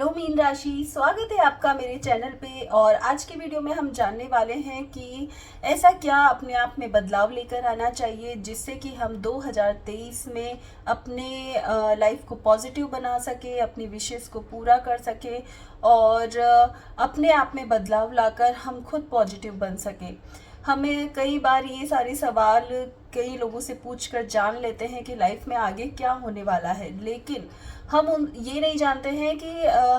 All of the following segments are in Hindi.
हेलो मीन राशि, स्वागत है आपका मेरे चैनल पे। और आज की वीडियो में हम जानने वाले हैं कि ऐसा क्या अपने आप में बदलाव लेकर आना चाहिए जिससे कि हम 2023 में अपने लाइफ को पॉजिटिव बना सके, अपनी विशेस को पूरा कर सके और अपने आप में बदलाव लाकर हम खुद पॉजिटिव बन सके। हमें कई बार ये सारे सवाल कई लोगों से पूछकर जान लेते हैं कि लाइफ में आगे क्या होने वाला है, लेकिन हम ये नहीं जानते हैं कि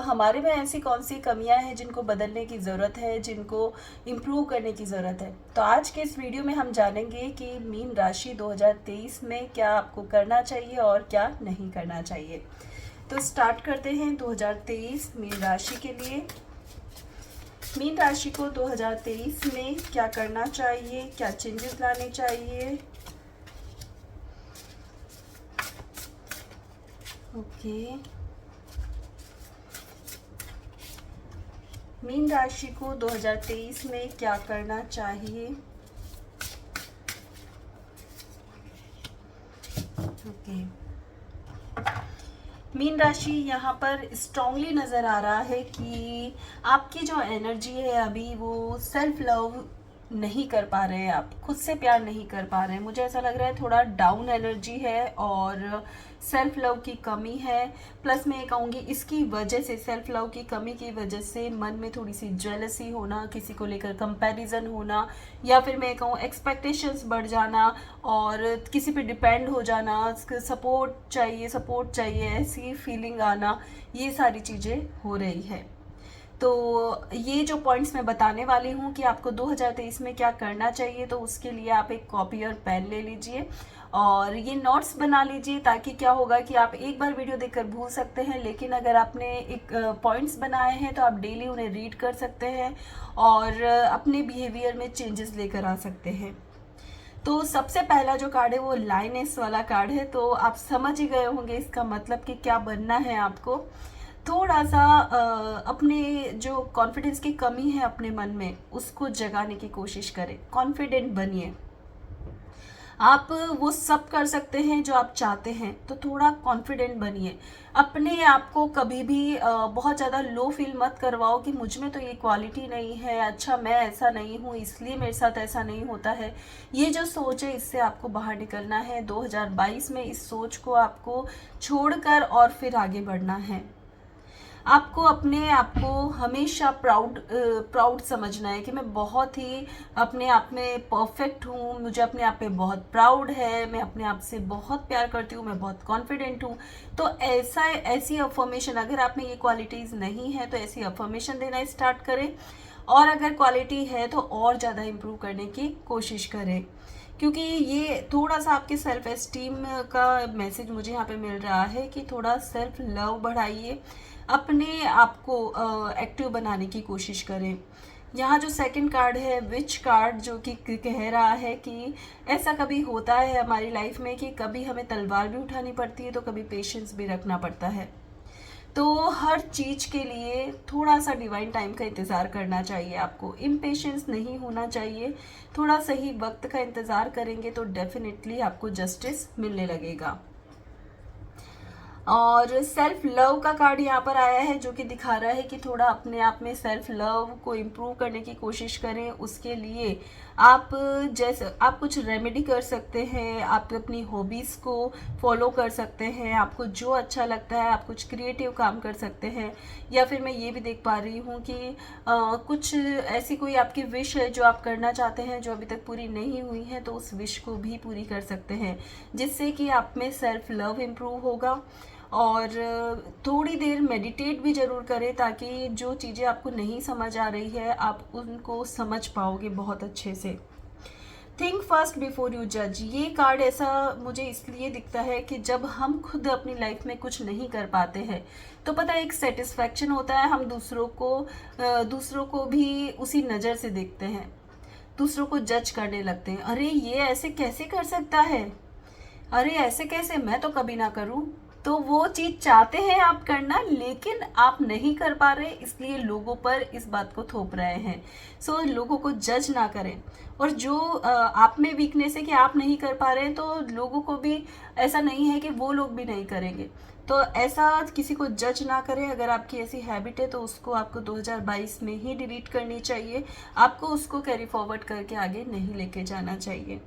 हमारे में ऐसी कौन सी कमियां हैं जिनको बदलने की ज़रूरत है, जिनको इम्प्रूव करने की ज़रूरत है। तो आज के इस वीडियो में हम जानेंगे कि मीन राशि 2023 में क्या आपको करना चाहिए और क्या नहीं करना चाहिए। तो स्टार्ट करते हैं 2023 मीन राशि के लिए। मीन राशि को 2023 में क्या करना चाहिए, क्या चेंजेस लाने चाहिए। ओके, मीन राशि को 2023 में क्या करना चाहिए। ओके, मीन राशि यहाँ पर स्ट्रांगली नज़र आ रहा है कि आपकी जो एनर्जी है अभी वो सेल्फ लव नहीं कर पा रहे हैं, आप खुद से प्यार नहीं कर पा रहे हैं। मुझे ऐसा लग रहा है थोड़ा डाउन एनर्जी है और सेल्फ लव की कमी है। प्लस मैं ये कहूँगी इसकी वजह से, सेल्फ लव की कमी की वजह से मन में थोड़ी सी जेलसी होना, किसी को लेकर कंपैरिजन होना, या फिर मैं कहूँ एक्सपेक्टेशंस बढ़ जाना और किसी पे डिपेंड हो जाना, सपोर्ट चाहिए ऐसी फीलिंग आना, ये सारी चीज़ें हो रही है। तो ये जो पॉइंट्स मैं बताने वाली हूँ कि आपको 2023 में क्या करना चाहिए, तो उसके लिए आप एक कॉपी और पेन ले लीजिए और ये नोट्स बना लीजिए, ताकि क्या होगा कि आप एक बार वीडियो देखकर भूल सकते हैं, लेकिन अगर आपने एक पॉइंट्स बनाए हैं तो आप डेली उन्हें रीड कर सकते हैं और अपने बिहेवियर में चेंजेस लेकर आ सकते हैं। तो सबसे पहला जो कार्ड है वो लाइनेस वाला कार्ड है, तो आप समझ ही गए होंगे इसका मतलब कि क्या बनना है आपको। थोड़ा सा अपने जो कॉन्फिडेंस की कमी है अपने मन में, उसको जगाने की कोशिश करें। कॉन्फिडेंट बनिए, आप वो सब कर सकते हैं जो आप चाहते हैं, तो थोड़ा कॉन्फिडेंट बनिए। अपने आप को कभी भी बहुत ज़्यादा लो फील मत करवाओ कि मुझ में तो ये क्वालिटी नहीं है, अच्छा मैं ऐसा नहीं हूँ इसलिए मेरे साथ ऐसा नहीं होता है। ये जो सोच है इससे आपको बाहर निकलना है। 2022 में इस सोच को आपको छोड़कर और फिर आगे बढ़ना है। आपको अपने आप को हमेशा प्राउड समझना है कि मैं बहुत ही अपने आप में परफेक्ट हूँ, मुझे अपने आप पे बहुत प्राउड है, मैं अपने आप से बहुत प्यार करती हूँ, मैं बहुत कॉन्फिडेंट हूँ। तो ऐसी अफर्मेशन, अगर आप में ये क्वालिटीज़ नहीं है तो ऐसी अफर्मेशन देना स्टार्ट करें, और अगर क्वालिटी है तो और ज़्यादा इम्प्रूव करने की कोशिश करें, क्योंकि ये थोड़ा सा आपके सेल्फ एस्टीम का मैसेज मुझे यहाँ पे मिल रहा है कि थोड़ा सेल्फ लव बढ़ाइए, अपने आप को एक्टिव बनाने की कोशिश करें। यहाँ जो सेकंड कार्ड है विच कार्ड, जो कि कह रहा है कि ऐसा कभी होता है हमारी लाइफ में कि कभी हमें तलवार भी उठानी पड़ती है तो कभी पेशेंस भी रखना पड़ता है। तो हर चीज़ के लिए थोड़ा सा डिवाइन टाइम का इंतज़ार करना चाहिए, आपको इम्पेशेंस नहीं होना चाहिए। थोड़ा सही वक्त का इंतज़ार करेंगे तो डेफिनेटली आपको जस्टिस मिलने लगेगा। और सेल्फ लव का कार्ड यहाँ पर आया है, जो कि दिखा रहा है कि थोड़ा अपने आप में सेल्फ लव को इम्प्रूव करने की कोशिश करें। उसके लिए आप कुछ रेमेडी कर सकते हैं, आप अपनी हॉबीज़ को फॉलो कर सकते हैं, आपको जो अच्छा लगता है आप कुछ क्रिएटिव काम कर सकते हैं। या फिर मैं ये भी देख पा रही हूँ कि कुछ ऐसी कोई आपकी विश है जो आप करना चाहते हैं, जो अभी तक पूरी नहीं हुई है, तो उस विश को भी पूरी कर सकते हैं, जिससे कि आप में सेल्फ लव इम्प्रूव होगा। और थोड़ी देर मेडिटेट भी ज़रूर करें, ताकि जो चीज़ें आपको नहीं समझ आ रही है आप उनको समझ पाओगे बहुत अच्छे से। थिंक फर्स्ट बिफोर यू जज, ये कार्ड ऐसा मुझे इसलिए दिखता है कि जब हम खुद अपनी लाइफ में कुछ नहीं कर पाते हैं तो पता है एक सेटिस्फैक्शन होता है, हम दूसरों को भी उसी नज़र से देखते हैं, दूसरों को जज करने लगते हैं। अरे ये ऐसे कैसे कर सकता है, अरे ऐसे कैसे, मैं तो कभी ना करूं। तो वो चीज़ चाहते हैं आप करना, लेकिन आप नहीं कर पा रहे, इसलिए लोगों पर इस बात को थोप रहे हैं। सो लोगों को जज ना करें। और जो आप में वीकनेस है कि आप नहीं कर पा रहे हैं, तो लोगों को भी ऐसा नहीं है कि वो लोग भी नहीं करेंगे। तो ऐसा किसी को जज ना करें। अगर आपकी ऐसी हैबिट है तो उसको आपको 2022 में ही डिलीट करनी चाहिए। आपको उसको कैरी फॉरवर्ड करके आगे नहीं लेके जाना चाहिए।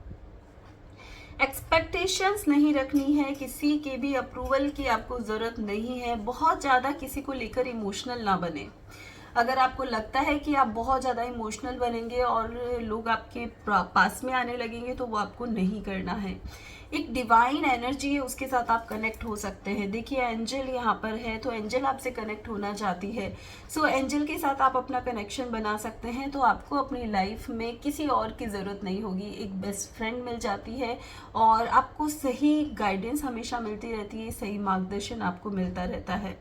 एक्सपेक्टेशंस नहीं रखनी है, किसी के भी अप्रूवल की आपको ज़रूरत नहीं है। बहुत ज़्यादा किसी को लेकर इमोशनल ना बने। अगर आपको लगता है कि आप बहुत ज़्यादा इमोशनल बनेंगे और लोग आपके पास में आने लगेंगे, तो वो आपको नहीं करना है। एक डिवाइन एनर्जी है, उसके साथ आप कनेक्ट हो सकते हैं। देखिए एंजल यहाँ पर है, तो एंजल आपसे कनेक्ट होना चाहती है। सो एंजल के साथ आप अपना कनेक्शन बना सकते हैं। तो आपको अपनी लाइफ में किसी और की ज़रूरत नहीं होगी, एक बेस्ट फ्रेंड मिल जाती है और आपको सही गाइडेंस हमेशा मिलती रहती है, सही मार्गदर्शन आपको मिलता रहता है।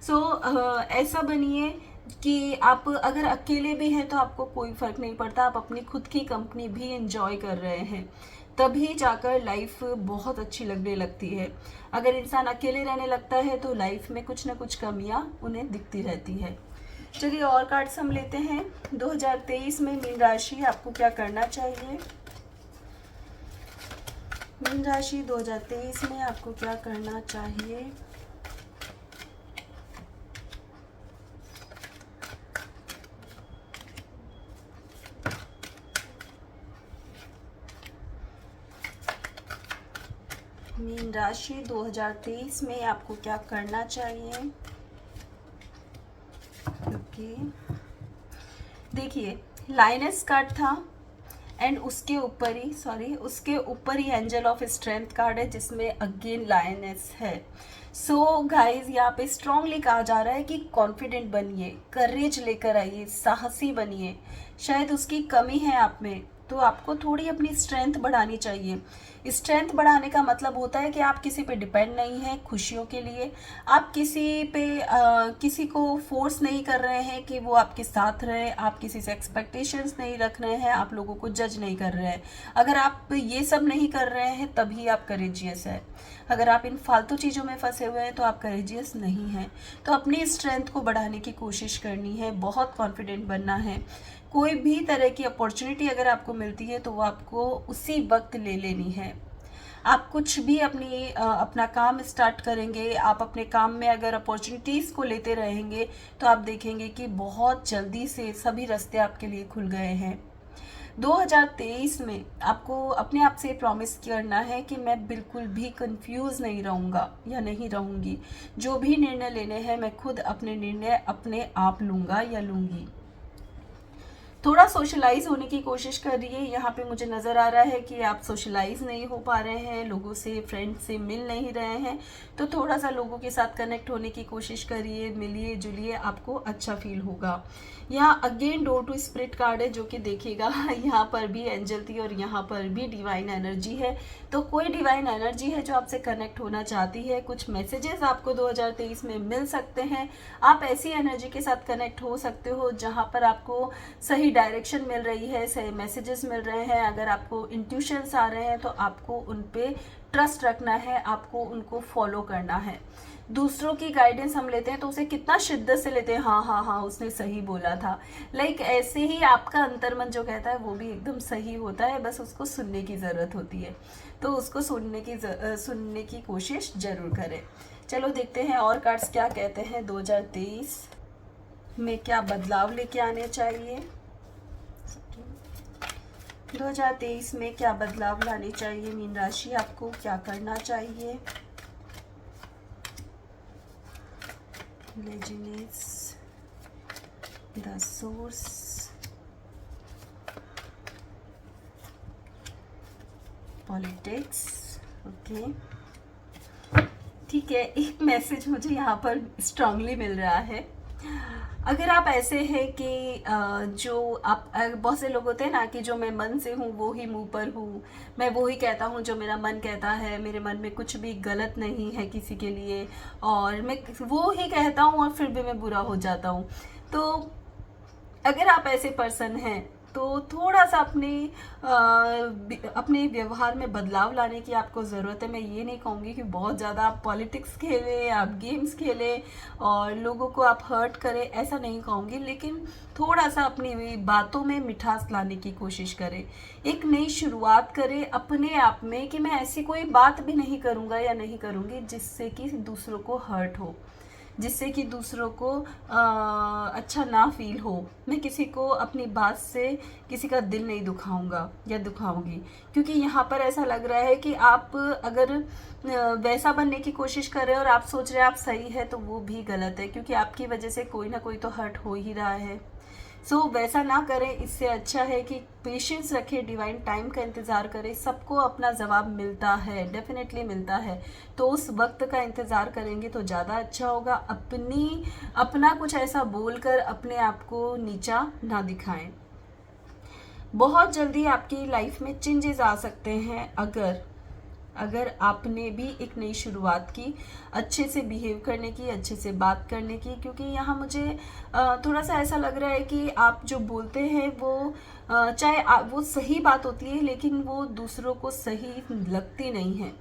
सो ऐसा बनिए कि आप अगर अकेले भी हैं तो आपको कोई फ़र्क नहीं पड़ता, आप अपनी खुद की कंपनी भी एंजॉय कर रहे हैं, तभी जाकर लाइफ बहुत अच्छी लगने लगती है। अगर इंसान अकेले रहने लगता है तो लाइफ में कुछ ना कुछ कमियां उन्हें दिखती रहती है। चलिए और कार्ड्स हम लेते हैं। 2023 में मीन राशि आपको क्या करना चाहिए। मीन राशि 2023 में आपको क्या करना चाहिए। मीन राशि 2023 में आपको क्या करना चाहिए। ओके, देखिए लाइनस कार्ड था एंड उसके ऊपर ही एंजल ऑफ स्ट्रेंथ कार्ड है, जिसमें अगेन लायनेस है। सो गाइज यहाँ पे स्ट्रांगली कहा जा रहा है कि कॉन्फिडेंट बनिए, करेज लेकर आइए, साहसी बनिए। शायद उसकी कमी है आप में, तो आपको थोड़ी अपनी स्ट्रेंथ बढ़ानी चाहिए। स्ट्रेंथ बढ़ाने का मतलब होता है कि आप किसी पे डिपेंड नहीं हैं खुशियों के लिए। आप किसी को फोर्स नहीं कर रहे हैं कि वो आपके साथ रहे। आप किसी से एक्सपेक्टेशंस नहीं रख रहे हैं, आप लोगों को जज नहीं कर रहे हैं। अगर आप ये सब नहीं कर रहे हैं तभी आप करेजियस है। अगर आप इन फालतू चीज़ों में फंसे हुए हैं तो आप करेजियस नहीं हैं। तो अपनी स्ट्रेंथ को बढ़ाने की कोशिश करनी है, बहुत कॉन्फिडेंट बनना है। कोई भी तरह की अपॉर्चुनिटी अगर आपको मिलती है तो वो आपको उसी वक्त ले लेनी है। आप कुछ भी अपना काम स्टार्ट करेंगे, आप अपने काम में अगर अपॉर्चुनिटीज़ को लेते रहेंगे तो आप देखेंगे कि बहुत जल्दी से सभी रास्ते आपके लिए खुल गए हैं। 2023 में आपको अपने आप से प्रॉमिस करना है कि मैं बिल्कुल भी कंफ्यूज नहीं रहूँगा या नहीं रहूँगी। जो भी निर्णय लेने हैं मैं खुद अपने निर्णय अपने आप लूँगा या लूँगी। थोड़ा सोशलाइज होने की कोशिश कर रही है। यहाँ पे मुझे नज़र आ रहा है कि आप सोशलाइज नहीं हो पा रहे हैं, लोगों से, फ्रेंड से मिल नहीं रहे हैं। तो थोड़ा सा लोगों के साथ कनेक्ट होने की कोशिश करिए, मिलिए जुलिए, आपको अच्छा फील होगा। यहाँ again door to spirit card है, जो कि देखिएगा यहाँ पर भी एंजल थी और यहाँ पर भी डिवाइन एनर्जी है। तो कोई डिवाइन एनर्जी है जो आपसे कनेक्ट होना चाहती है। कुछ मैसेजेस आपको 2023 में मिल सकते हैं। आप ऐसी एनर्जी के साथ कनेक्ट हो सकते हो जहाँ पर आपको सही डायरेक्शन मिल रही है, सही मैसेजेस मिल रहे हैं। अगर आपको इंट्यूशंस आ रहे हैं तो आपको उन पे ट्रस्ट रखना है, आपको उनको फॉलो करना है। दूसरों की गाइडेंस हम लेते हैं तो उसे कितना शिद्दत से लेते हैं, हाँ हाँ हाँ उसने सही बोला था। लाइक ऐसे ही आपका अंतर्मन जो कहता है वो भी एकदम सही होता है, बस उसको सुनने की ज़रूरत होती है। तो उसको सुनने की कोशिश ज़रूर करें। चलो देखते हैं और कार्ड्स क्या कहते हैं। 2023 में क्या बदलाव लेके आने चाहिए। 2023 में क्या बदलाव लाने चाहिए मीन राशि, आपको क्या करना चाहिए। Laziness, the source, politics. Okay ठीक है, एक मैसेज मुझे यहाँ पर स्ट्रांगली मिल रहा है। अगर आप ऐसे हैं कि जो आप बहुत से लोग होते हैं ना कि जो मैं मन से हूँ वो ही मुंह पर हूँ, मैं वो ही कहता हूँ जो मेरा मन कहता है, मेरे मन में कुछ भी गलत नहीं है किसी के लिए, और मैं वो ही कहता हूँ और फिर भी मैं बुरा हो जाता हूँ। तो अगर आप ऐसे पर्सन हैं तो थोड़ा सा अपने व्यवहार में बदलाव लाने की आपको ज़रूरत है। मैं ये नहीं कहूँगी कि बहुत ज़्यादा आप पॉलिटिक्स खेलें, आप गेम्स खेलें और लोगों को आप हर्ट करें, ऐसा नहीं कहूँगी, लेकिन थोड़ा सा अपनी बातों में मिठास लाने की कोशिश करें। एक नई शुरुआत करें अपने आप में कि मैं ऐसी कोई बात भी नहीं करूँगा या नहीं करूँगी जिससे कि दूसरों को हर्ट हो, जिससे कि दूसरों को अच्छा ना फील हो। मैं किसी को अपनी बात से किसी का दिल नहीं दुखाऊंगा या दुखाऊंगी, क्योंकि यहाँ पर ऐसा लग रहा है कि आप अगर वैसा बनने की कोशिश कर रहे हो और आप सोच रहे हैं आप सही है, तो वो भी गलत है, क्योंकि आपकी वजह से कोई ना कोई तो हर्ट हो ही रहा है। वैसा ना करें। इससे अच्छा है कि पेशेंस रखें, डिवाइन टाइम का इंतज़ार करें। सबको अपना जवाब मिलता है, डेफिनेटली मिलता है, तो उस वक्त का इंतज़ार करेंगे तो ज़्यादा अच्छा होगा। अपना कुछ ऐसा बोलकर अपने आप को नीचा ना दिखाएं। बहुत जल्दी आपकी लाइफ में चेंजेस आ सकते हैं अगर आपने भी एक नई शुरुआत की, अच्छे से बिहेव करने की, अच्छे से बात करने की, क्योंकि यहाँ मुझे थोड़ा सा ऐसा लग रहा है कि आप जो बोलते हैं वो चाहे वो सही बात होती है, लेकिन वो दूसरों को सही लगती नहीं है,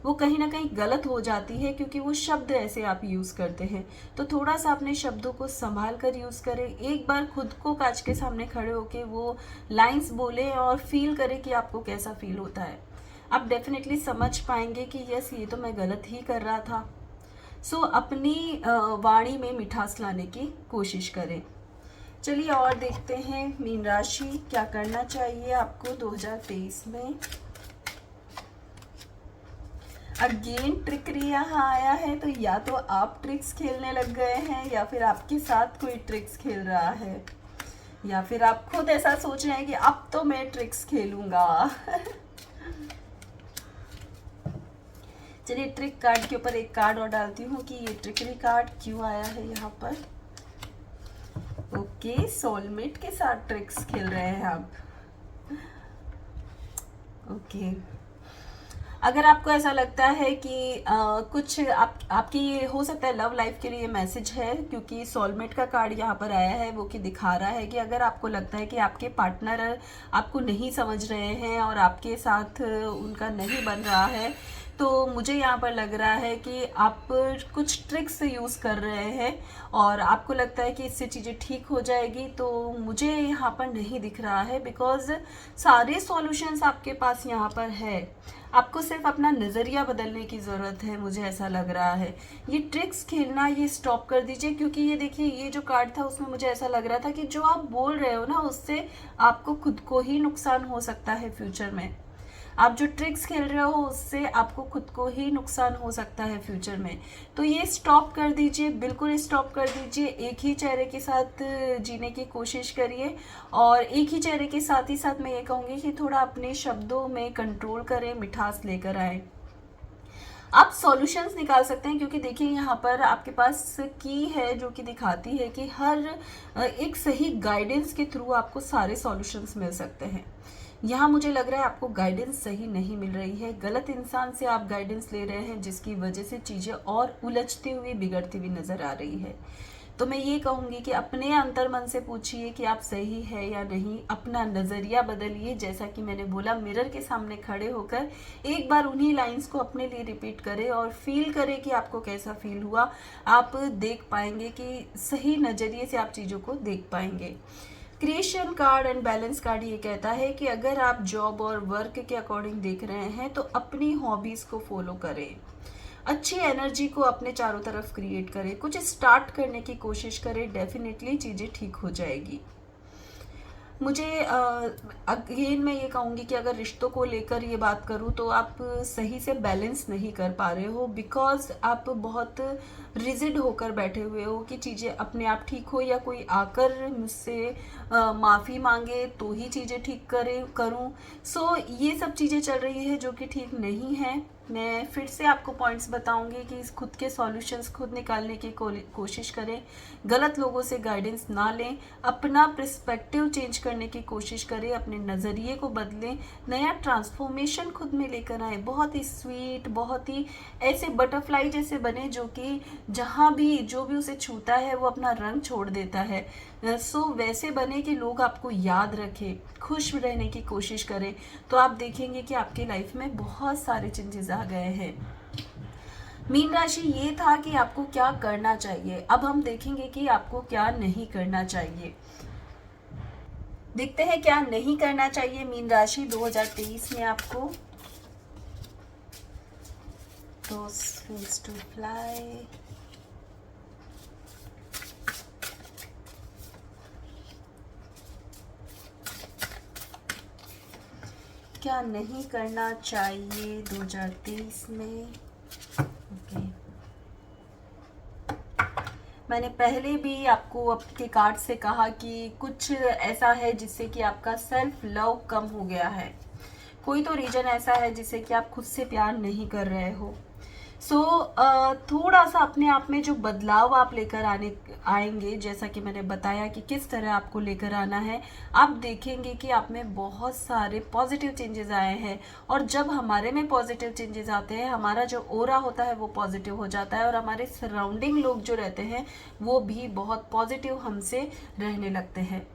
वो कहीं ना कहीं गलत हो जाती है, क्योंकि वो शब्द ऐसे आप यूज़ करते हैं। तो थोड़ा सा अपने शब्दों को संभाल कर यूज़ करें। एक बार खुद को कांच के सामने खड़े होके वो लाइंस बोलें और फील करें कि आपको कैसा फील होता है। आप डेफिनेटली समझ पाएंगे कि यस, ये तो मैं गलत ही कर रहा था। अपनी वाणी में मिठास लाने की कोशिश करें। चलिए और देखते हैं मीन राशि क्या करना चाहिए आपको 2023 में। अगेन ट्रिकरी यहाँ आया है, तो या तो आप ट्रिक्स खेलने लग गए हैं या फिर आपके साथ कोई ट्रिक्स खेल रहा है, या फिर आप खुद ऐसा सोच रहे हैं कि अब तो मैं ट्रिक्स खेलूंगा। चलिए ट्रिक कार्ड के ऊपर एक कार्ड और डालती हूँ कि ये ट्रिकरी कार्ड क्यों आया है यहाँ पर। ओके, सोलमेट के साथ ट्रिक्स खेल रहे हैं आप। ओके, अगर आपको ऐसा लगता है कि कुछ आपकी हो सकता है लव लाइफ के लिए मैसेज है, क्योंकि सोलमेट का कार्ड यहाँ पर आया है, वो कि दिखा रहा है कि अगर आपको लगता है कि आपके पार्टनर आपको नहीं समझ रहे हैं और आपके साथ उनका नहीं बन रहा है, तो मुझे यहाँ पर लग रहा है कि आप कुछ ट्रिक्स यूज़ कर रहे हैं और आपको लगता है कि इससे चीज़ें ठीक हो जाएगी, तो मुझे यहाँ पर नहीं दिख रहा है, बिकॉज सारे सॉल्यूशंस आपके पास यहाँ पर है। आपको सिर्फ अपना नज़रिया बदलने की ज़रूरत है, मुझे ऐसा लग रहा है। ये ट्रिक्स खेलना ये स्टॉप कर दीजिए, क्योंकि ये देखिए, ये जो कार्ड था उसमें मुझे ऐसा लग रहा था कि जो आप बोल रहे हो ना, उससे आपको खुद को ही नुकसान हो सकता है फ्यूचर में। आप जो ट्रिक्स खेल रहे हो उससे आपको खुद को ही नुकसान हो सकता है फ्यूचर में। तो ये स्टॉप कर दीजिए, बिल्कुल स्टॉप कर दीजिए। एक ही चेहरे के साथ जीने की कोशिश करिए, और एक ही चेहरे के साथ ही साथ मैं ये कहूँगी कि थोड़ा अपने शब्दों में कंट्रोल करें, मिठास लेकर आए। आप सॉल्यूशंस निकाल सकते हैं, क्योंकि देखिए यहाँ पर आपके पास की है जो कि दिखाती है कि हर एक सही गाइडेंस के थ्रू आपको सारे सॉल्यूशंस मिल सकते हैं। यहाँ मुझे लग रहा है आपको गाइडेंस सही नहीं मिल रही है, गलत इंसान से आप गाइडेंस ले रहे हैं, जिसकी वजह से चीज़ें और उलझती हुई, बिगड़ती हुई नज़र आ रही है। तो मैं ये कहूँगी कि अपने अंतर मन से पूछिए कि आप सही है या नहीं, अपना नज़रिया बदलिए। जैसा कि मैंने बोला, मिरर के सामने खड़े होकर एक बार उन्हीं लाइंस को अपने लिए रिपीट करें और फील करें कि आपको कैसा फील हुआ। आप देख पाएंगे कि सही नज़रिए से आप चीज़ों को देख पाएंगे। Creation card and balance card ये कहता है कि अगर आप जॉब और वर्क के अकॉर्डिंग देख रहे हैं तो अपनी हॉबीज़ को फॉलो करें, अच्छी एनर्जी को अपने चारों तरफ क्रिएट करें, कुछ स्टार्ट करने की कोशिश करें, डेफिनेटली चीज़ें ठीक हो जाएगी। मुझे अगेन मैं ये कहूँगी कि अगर रिश्तों को लेकर ये बात करूँ तो आप सही से बैलेंस नहीं कर पा रहे हो, बिकॉज आप बहुत रिजिड होकर बैठे हुए हो कि चीज़ें अपने आप ठीक हो, या कोई आकर मुझसे माफ़ी मांगे तो ही चीज़ें ठीक करूँ। ये सब चीज़ें चल रही है जो कि ठीक नहीं है। मैं फिर से आपको पॉइंट्स बताऊंगी कि खुद के सॉल्यूशंस खुद निकालने की कोशिश करें, गलत लोगों से गाइडेंस ना लें, अपना पर्सपेक्टिव चेंज करने की कोशिश करें, अपने नज़रिए को बदलें, नया ट्रांसफॉर्मेशन खुद में लेकर आए, बहुत ही स्वीट, बहुत ही ऐसे बटरफ्लाई जैसे बने जो कि जहाँ भी जो भी उसे छूता है वो अपना रंग छोड़ देता है। सो वैसे बने कि लोग आपको याद रखें, खुश रहने की कोशिश करें, तो आप देखेंगे कि आपकी लाइफ में बहुत सारे चेंजेस आ गए हैं। मीन राशि, ये था कि आपको क्या करना चाहिए। अब हम देखेंगे कि आपको क्या नहीं करना चाहिए। देखते हैं क्या नहीं करना चाहिए मीन राशि 2023 में आपको। Those wings to fly. क्या नहीं करना चाहिए 2023 में। ओके, मैंने पहले भी आपको आपके कार्ड से कहा कि कुछ ऐसा है जिससे कि आपका सेल्फ लव कम हो गया है। कोई तो रीजन ऐसा है जिससे कि आप खुद से प्यार नहीं कर रहे हो। सो थोड़ा सा अपने आप में जो बदलाव आप लेकर आएंगे, जैसा कि मैंने बताया कि किस तरह आपको लेकर आना है, आप देखेंगे कि आप में बहुत सारे पॉजिटिव चेंजेस आए हैं। और जब हमारे में पॉजिटिव चेंजेस आते हैं, हमारा जो ओरा होता है वो पॉजिटिव हो जाता है, और हमारे सराउंडिंग लोग जो रहते हैं वो भी बहुत पॉजिटिव हमसे रहने लगते हैं।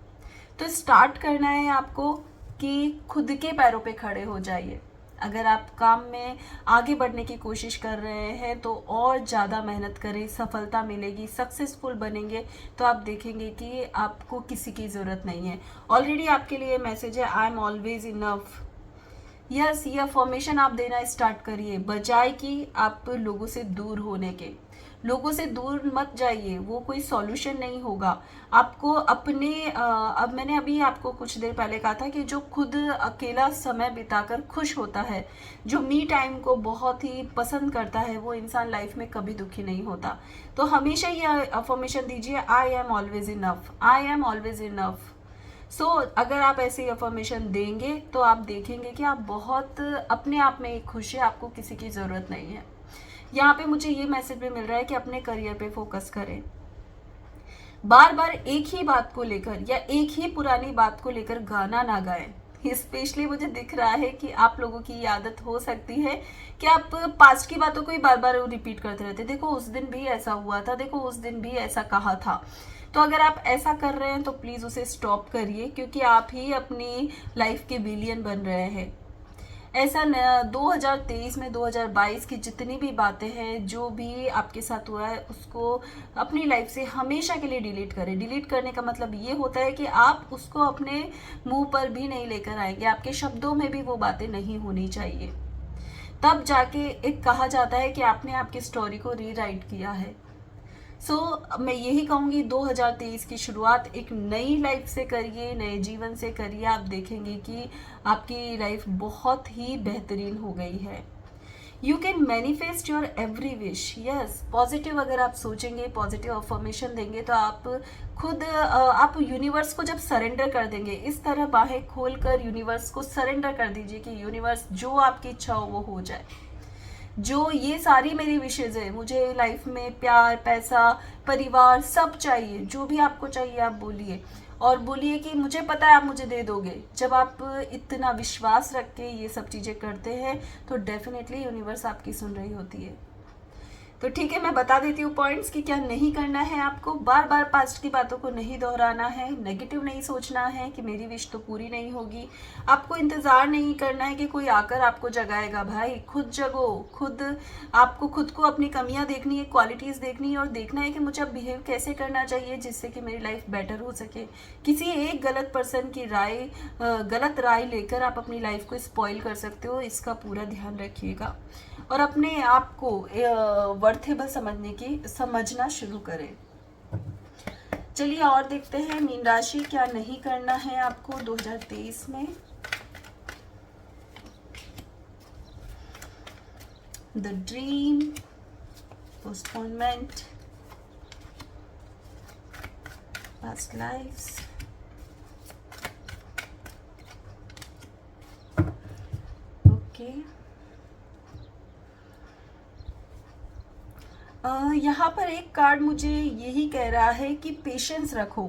तो स्टार्ट करना है आपको कि खुद के पैरों पे खड़े हो जाइए। अगर आप काम में आगे बढ़ने की कोशिश कर रहे हैं तो और ज़्यादा मेहनत करें, सफलता मिलेगी, सक्सेसफुल बनेंगे, तो आप देखेंगे कि आपको किसी की ज़रूरत नहीं है। ऑलरेडी आपके लिए मैसेज है, आई एम ऑलवेज इनफ। यस, ये अफर्मेशन आप देना स्टार्ट करिए, बजाय कि आप लोगों से दूर होने के। लोगों से दूर मत जाइए, वो कोई सॉल्यूशन नहीं होगा। आपको अपने अब मैंने अभी आपको कुछ देर पहले कहा था कि जो खुद अकेला समय बिताकर खुश होता है, जो मी टाइम को बहुत ही पसंद करता है, वो इंसान लाइफ में कभी दुखी नहीं होता। तो हमेशा ये अफर्मेशन दीजिए, I am always enough, I am always enough. So अगर आप ऐसी अफर्मेशन देंगे तो आप देखेंगे कि आप बहुत अपने आप में एक खुश है, आपको किसी की ज़रूरत नहीं है। यहाँ पे मुझे ये मैसेज भी मिल रहा है कि अपने करियर पे फोकस करें। बार बार एक ही बात को लेकर या एक ही पुरानी बात को लेकर गाना ना गाएं। स्पेशली मुझे दिख रहा है कि आप लोगों की ये आदत हो सकती है कि आप पास्ट की बातों को ही बार बार रिपीट करते रहते, देखो उस दिन भी ऐसा हुआ था, देखो उस दिन भी ऐसा कहा था। तो अगर आप ऐसा कर रहे हैं तो प्लीज़ उसे स्टॉप करिए, क्योंकि आप ही अपनी लाइफ के विलियन बन रहे हैं। ऐसा 2023 में 2022 की जितनी भी बातें हैं, जो भी आपके साथ हुआ है, उसको अपनी लाइफ से हमेशा के लिए डिलीट करें। डिलीट करने का मतलब ये होता है कि आप उसको अपने मुंह पर भी नहीं लेकर आएंगे, आपके शब्दों में भी वो बातें नहीं होनी चाहिए। तब जाके एक कहा जाता है कि आपने आपकी स्टोरी को रीराइट किया है। मैं यही कहूँगी, 2023 की शुरुआत एक नई लाइफ से करिए, नए जीवन से करिए। आप देखेंगे कि आपकी लाइफ बहुत ही बेहतरीन हो गई है। You can manifest your every wish. Yes, positive अगर आप सोचेंगे, पॉजिटिव अफर्मेशन देंगे, तो आप खुद आप यूनिवर्स को जब सरेंडर कर देंगे, इस तरह बाहें खोलकर यूनिवर्स को सरेंडर कर दीजिए कि यूनिवर्स जो आपकी इच्छा हो वो हो जाए। जो ये सारी मेरी विशेज़ है, मुझे लाइफ में प्यार, पैसा, परिवार सब चाहिए, जो भी आपको चाहिए आप बोलिए, और बोलिए कि मुझे पता है आप मुझे दे दोगे। जब आप इतना विश्वास रख के ये सब चीज़ें करते हैं तो डेफिनेटली यूनिवर्स आपकी सुन रही होती है। तो ठीक है, मैं बता देती हूँ पॉइंट्स कि क्या नहीं करना है आपको। बार बार पास्ट की बातों को नहीं दोहराना है, नेगेटिव नहीं सोचना है कि मेरी विश तो पूरी नहीं होगी। आपको इंतज़ार नहीं करना है कि कोई आकर आपको जगाएगा। भाई खुद जगो, खुद आपको खुद को अपनी कमियां देखनी है, क्वालिटीज़ देखनी है, और देखना है कि मुझे अब बिहेव कैसे करना चाहिए जिससे कि मेरी लाइफ बेटर हो सके। किसी एक गलत पर्सन की गलत राय लेकर आप अपनी लाइफ को स्पॉइल कर सकते हो, इसका पूरा ध्यान रखिएगा। और अपने आप को वर्थेबल समझना शुरू करें। चलिए और देखते हैं मीन राशि, क्या नहीं करना है आपको 2023 में। The dream, postponement, past lifes, okay. यहाँ पर एक कार्ड मुझे यही कह रहा है कि पेशेंस रखो,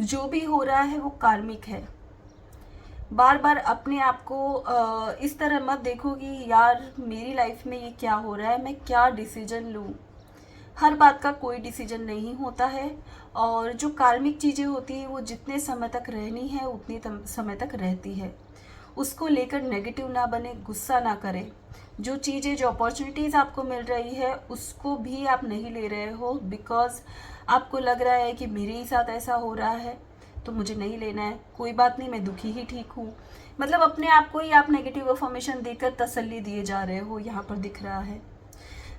जो भी हो रहा है वो कार्मिक है। बार बार अपने आप को इस तरह मत देखो कि यार मेरी लाइफ में ये क्या हो रहा है, मैं क्या डिसीजन लूँ। हर बात का कोई डिसीजन नहीं होता है, और जो कार्मिक चीज़ें होती हैं वो जितने समय तक रहनी है उतनी समय तक रहती है। उसको लेकर नेगेटिव ना बने, गुस्सा ना करें। जो चीज़ें, जो अपॉर्चुनिटीज़ आपको मिल रही है उसको भी आप नहीं ले रहे हो बिकॉज आपको लग रहा है कि मेरे ही साथ ऐसा हो रहा है तो मुझे नहीं लेना है, कोई बात नहीं, मैं दुखी ही ठीक हूँ। मतलब अपने आप को ही आप नेगेटिव इन्फॉर्मेशन देकर तसल्ली दिए जा रहे हो, यहाँ पर दिख रहा है।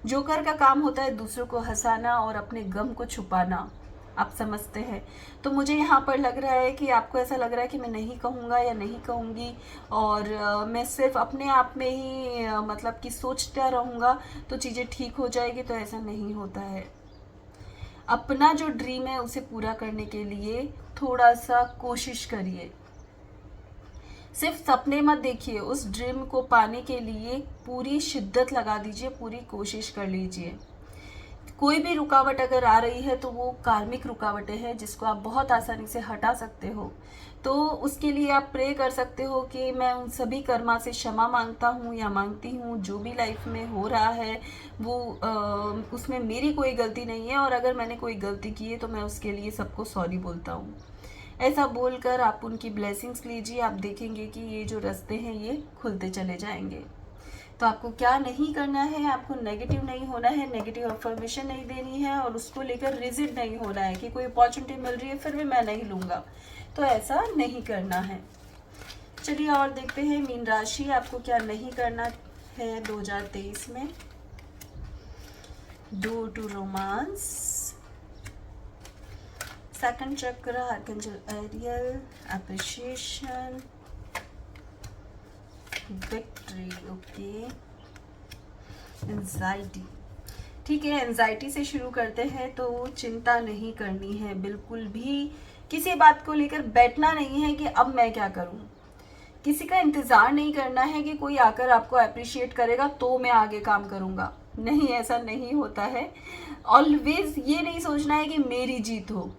जोकर का काम होता है दूसरों को हंसाना और अपने गम को छुपाना, आप समझते हैं। तो मुझे यहाँ पर लग रहा है कि आपको ऐसा लग रहा है कि मैं नहीं कहूँगा या नहीं कहूँगी, और मैं सिर्फ अपने आप में ही मतलब कि सोचता रहूँगा तो चीज़ें ठीक हो जाएगी, तो ऐसा नहीं होता है। अपना जो ड्रीम है उसे पूरा करने के लिए थोड़ा सा कोशिश करिए। सिर्फ सपने मत देखिए, उस ड्रीम को पाने के लिए पूरी शिद्दत लगा दीजिए, पूरी कोशिश कर लीजिए। कोई भी रुकावट अगर आ रही है तो वो कार्मिक रुकावटें हैं जिसको आप बहुत आसानी से हटा सकते हो। तो उसके लिए आप प्रे कर सकते हो कि मैं उन सभी कर्मा से क्षमा मांगता हूँ या मांगती हूँ, जो भी लाइफ में हो रहा है वो उसमें मेरी कोई गलती नहीं है, और अगर मैंने कोई गलती की है तो मैं उसके लिए सबको सॉरी बोलता हूँ। ऐसा बोलकर आप उनकी ब्लेसिंग्स लीजिए, आप देखेंगे कि ये जो रास्ते हैं ये खुलते चले जाएंगे। तो आपको क्या नहीं करना है, आपको नेगेटिव नहीं होना है, नेगेटिव इन्फॉर्मेशन नहीं देनी है, और उसको लेकर रिजिड नहीं होना है कि कोई अपॉर्चुनिटी मिल रही है फिर भी मैं नहीं लूँगा, तो ऐसा नहीं करना है। चलिए और देखते हैं मीन राशि, आपको क्या नहीं करना है 2023 में। Door to romance, second chakra, archangel Ariel, appreciation, victory, okay, anxiety. ठीक है, एंजाइटी से शुरू करते हैं। तो चिंता नहीं करनी है, बिल्कुल भी किसी बात को लेकर बैठना नहीं है कि अब मैं क्या करूं। किसी का इंतज़ार नहीं करना है कि कोई आकर आपको अप्रिशिएट करेगा तो मैं आगे काम करूंगा, नहीं, ऐसा नहीं होता है। ऑलवेज ये नहीं सोचना है कि मेरी जीत हो,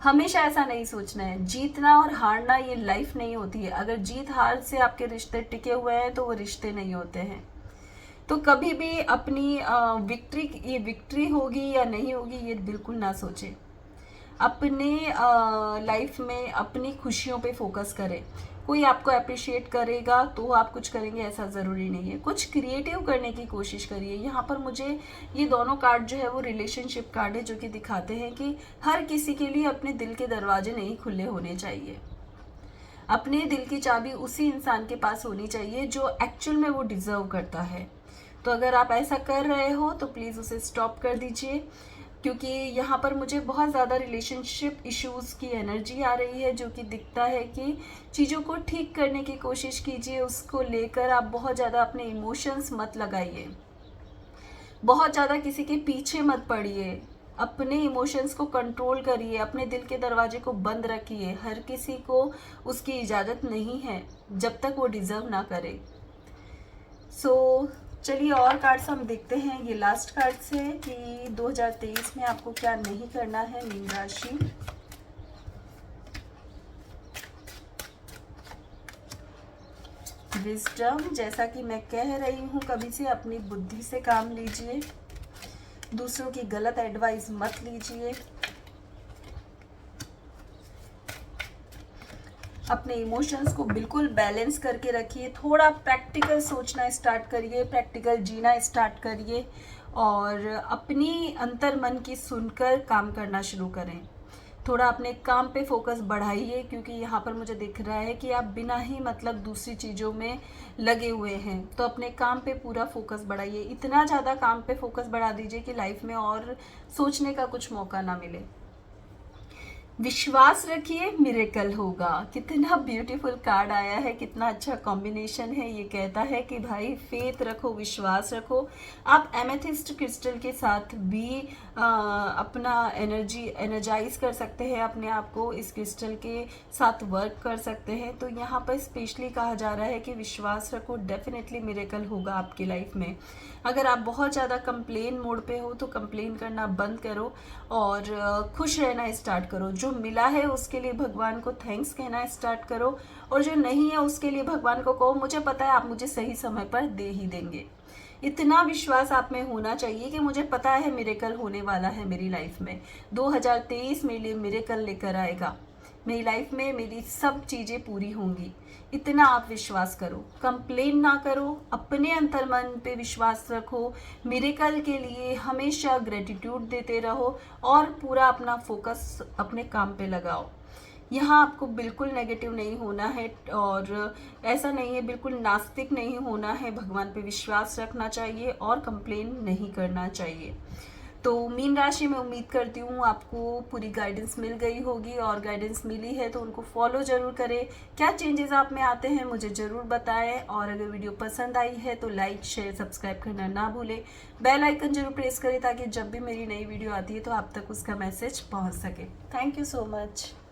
हमेशा ऐसा नहीं सोचना है। जीतना और हारना ये लाइफ नहीं होती है। अगर जीत हार से आपके रिश्ते टिके हुए हैं तो वो रिश्ते नहीं होते हैं। तो कभी भी अपनी ये विक्ट्री होगी या नहीं होगी ये बिल्कुल ना सोचें। अपने लाइफ में अपनी खुशियों पे फोकस करें। कोई आपको अप्रिशिएट करेगा तो आप कुछ करेंगे ऐसा ज़रूरी नहीं है। कुछ क्रिएटिव करने की कोशिश करिए। यहाँ पर मुझे ये दोनों कार्ड जो है वो रिलेशनशिप कार्ड है, जो कि दिखाते हैं कि हर किसी के लिए अपने दिल के दरवाजे नहीं खुले होने चाहिए। अपने दिल की चाबी उसी इंसान के पास होनी चाहिए जो एक्चुअल में वो डिज़र्व करता है। तो अगर आप ऐसा कर रहे हो तो प्लीज़ उसे स्टॉप कर दीजिए, क्योंकि यहाँ पर मुझे बहुत ज़्यादा रिलेशनशिप इश्यूज़ की एनर्जी आ रही है, जो कि दिखता है कि चीज़ों को ठीक करने की कोशिश कीजिए। उसको लेकर आप बहुत ज़्यादा अपने इमोशंस मत लगाइए, बहुत ज़्यादा किसी के पीछे मत पड़िए। अपने इमोशंस को कंट्रोल करिए, अपने दिल के दरवाजे को बंद रखिए। हर किसी को उसकी इजाज़त नहीं है जब तक वो डिज़र्व ना करे। चलिए और कार्ड्स हम देखते हैं। ये लास्ट कार्ड्स है कि 2023 में आपको क्या नहीं करना है मीन राशि। विजडम, जैसा कि मैं कह रही हूँ कभी से अपनी बुद्धि से काम लीजिए, दूसरों की गलत एडवाइस मत लीजिए, अपने इमोशंस को बिल्कुल बैलेंस करके रखिए, थोड़ा प्रैक्टिकल सोचना स्टार्ट करिए, प्रैक्टिकल जीना स्टार्ट करिए, और अपनी अंतर मन की सुनकर काम करना शुरू करें। थोड़ा अपने काम पे फोकस बढ़ाइए, क्योंकि यहाँ पर मुझे दिख रहा है कि आप बिना ही मतलब दूसरी चीज़ों में लगे हुए हैं। तो अपने काम पे पूरा फोकस बढ़ाइए, इतना ज़्यादा काम पे फोकस बढ़ा दीजिए कि लाइफ में और सोचने का कुछ मौका ना मिले। विश्वास रखिए, मिरेकल होगा। कितना ब्यूटीफुल कार्ड आया है, कितना अच्छा कॉम्बिनेशन है। ये कहता है कि भाई फेथ रखो, विश्वास रखो। आप एमेथिस्ट क्रिस्टल के साथ भी अपना एनर्जाइज कर सकते हैं, अपने आप को इस क्रिस्टल के साथ वर्क कर सकते हैं। तो यहाँ पर स्पेशली कहा जा रहा है कि विश्वास रखो, डेफिनेटली मिरेकल होगा आपकी लाइफ में। अगर आप बहुत ज़्यादा कंप्लेन मोड पे हो तो कंप्लेन करना बंद करो और खुश रहना स्टार्ट करो। जो मिला है उसके लिए भगवान को थैंक्स कहना स्टार्ट करो, और जो नहीं है उसके लिए भगवान को कहो मुझे पता है आप मुझे सही समय पर दे ही देंगे। इतना विश्वास आप में होना चाहिए कि मुझे पता है मिरेकल होने वाला है मेरी लाइफ में। 2023 मेरे लिए मिरेकल लेकर आएगा। मेरी लाइफ में मेरी सब चीज़ें पूरी होंगी। इतना आप विश्वास करो, कंप्लेन ना करो, अपने अंतर मन पे विश्वास रखो, मिरेकल के लिए हमेशा ग्रेटिट्यूड देते रहो और पूरा अपना फोकस अपने काम पे लगाओ। यहाँ आपको बिल्कुल नेगेटिव नहीं होना है और ऐसा नहीं है, बिल्कुल नास्तिक नहीं होना है। भगवान पे विश्वास रखना चाहिए और कंप्लेन नहीं करना चाहिए। तो मीन राशि में उम्मीद करती हूँ आपको पूरी गाइडेंस मिल गई होगी, और गाइडेंस मिली है तो उनको फॉलो ज़रूर करें। क्या चेंजेस आप में आते हैं मुझे ज़रूर बताएं, और अगर वीडियो पसंद आई है तो लाइक शेयर सब्सक्राइब करना ना भूलें। बेल आइकन जरूर प्रेस करें ताकि जब भी मेरी नई वीडियो आती है तो आप तक उसका मैसेज पहुँच सके। Thank you so much.